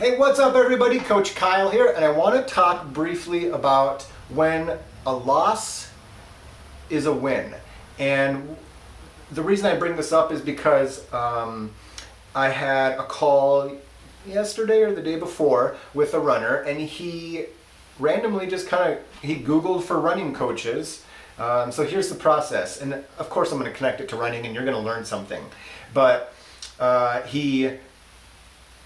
Hey, what's up everybody? Coach Kyle here, and I want to talk briefly about when a loss is a win. And the reason I bring this up is because I had a call yesterday or the day before with a runner, and he randomly just he Googled for running coaches. So here's the process, and of course I'm going to connect it to running and you're going to learn something. But he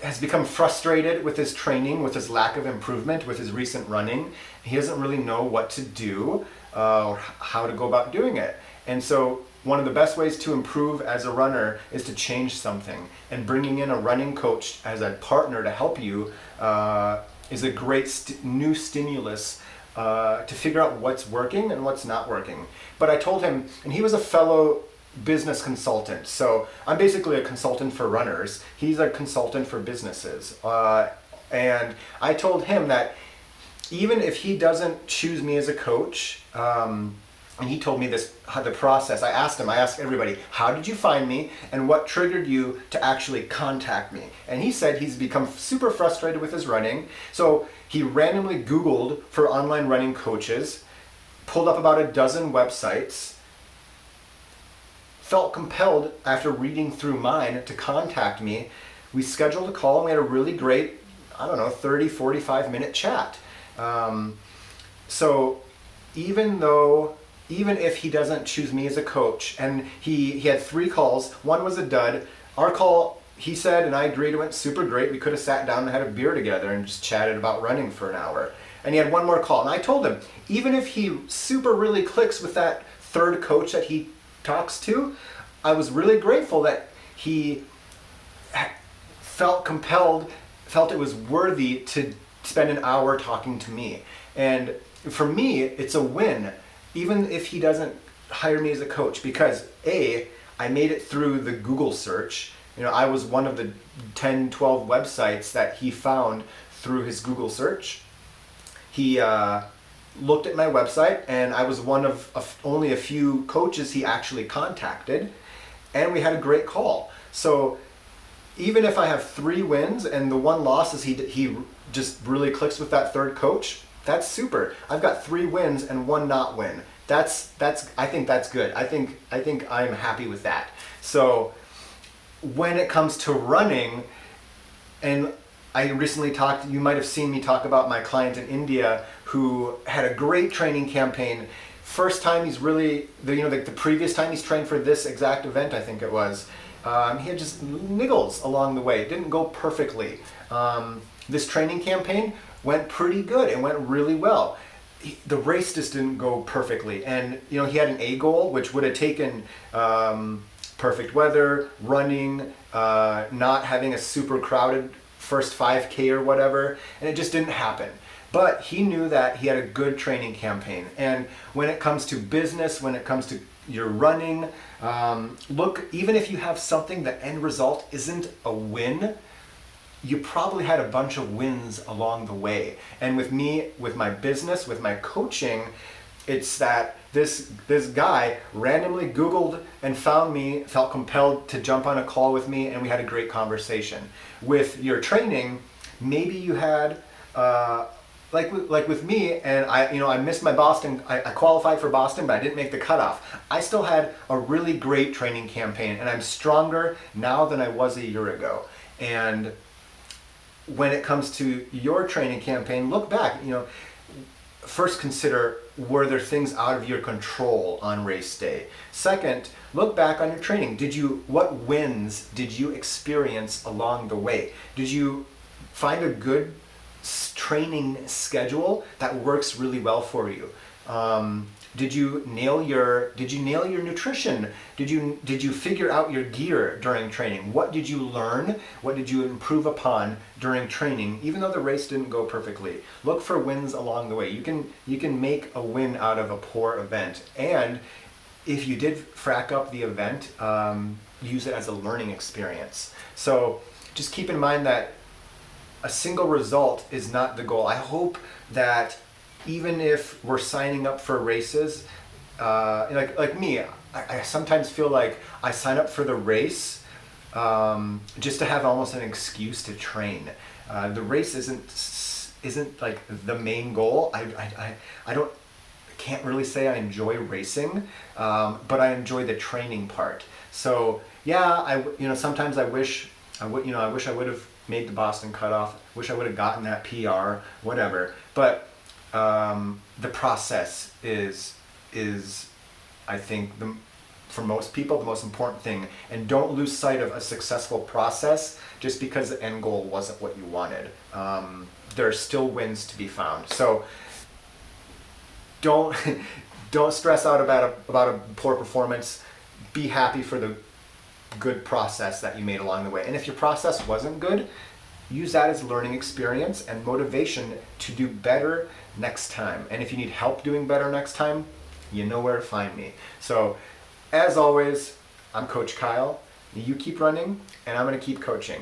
has become frustrated with his training, with his lack of improvement, with his recent running. He doesn't really know what to do or how to go about doing it. And so one of the best ways to improve as a runner is to change something. And bringing in a running coach as a partner to help you is a great new stimulus to figure out what's working and what's not working. But I told him, and he was a fellow business consultant. So I'm basically a consultant for runners. He's a consultant for businesses. And I told him that even if he doesn't choose me as a coach, and he told me the process. I asked everybody, how did you find me and what triggered you to actually contact me? And he said he's become super frustrated with his running. So he randomly Googled for online running coaches, pulled up about a dozen websites, felt compelled after reading through mine to contact me. We scheduled a call and we had a really great, 30, 45 minute chat. So even if he doesn't choose me as a coach, and he had 3 calls, one was a dud. Our call, he said, and I agreed, it went super great. We could have sat down and had a beer together and just chatted about running for an hour. And he had one more call, and I told him, even if he super really clicks with that 3rd coach that he talks to, I was really grateful that he felt compelled, felt it was worthy to spend an hour talking to me. And for me, it's a win, even if he doesn't hire me as a coach, because I made it through the Google search. I was one of the 10, 12 websites that he found through his Google search. He looked at my website, and I was one of only a few coaches he actually contacted, and we had a great call. So even if I have 3 wins and the one loss is he just really clicks with that 3rd coach, that's super. I've got 3 wins and 1 not win. I think that's good. I think I'm happy with that. So when it comes to running, and I recently talked, you might have seen me talk about my client in India who had a great training campaign. First time he's really, the previous time he's trained for this exact event, I think it was, he had just niggles along the way. It didn't go perfectly. This training campaign went pretty good. It went really well. The race just didn't go perfectly. And he had an A goal, which would have taken perfect weather, running, not having a super crowded first 5K or whatever, and it just didn't happen. But he knew that he had a good training campaign. And when it comes to business, when it comes to your running, look, even if you have something, the end result isn't a win, you probably had a bunch of wins along the way. And with me, with my business, with my coaching, it's that this guy randomly Googled and found me, felt compelled to jump on a call with me, and we had a great conversation. With your training, maybe you had, like with me, and I missed my Boston, I qualified for Boston, but I didn't make the cutoff. I still had a really great training campaign, and I'm stronger now than I was a year ago. And when it comes to your training campaign, look back, first consider, were there things out of your control on race day? Second, look back on your training. What wins did you experience along the way? Did you find a good training schedule that works really well for you? Did you nail your nutrition? Did you figure out your gear during training? What did you learn? What did you improve upon during training, even though the race didn't go perfectly? Look for wins along the way. You can make a win out of a poor event. And if you did frack up the event, use it as a learning experience. So just keep in mind that a single result is not the goal. I hope that even if we're signing up for races, like me, I sometimes feel like I sign up for the race just to have almost an excuse to train. The race isn't like the main goal. I don't can't really say I enjoy racing, but I enjoy the training part. So yeah, sometimes I wish I would have made the Boston cutoff. Wish I would have gotten that PR, whatever. But the process is I think for most people the most important thing, and don't lose sight of a successful process just because the end goal wasn't what you wanted. There are still wins to be found. So don't don't stress out about a poor performance. Be happy for the good process that you made along the way. And if your process wasn't good, use that as learning experience and motivation to do better next time. And if you need help doing better next time, you know where to find me. So as always, I'm Coach Kyle. You keep running and I'm going to keep coaching.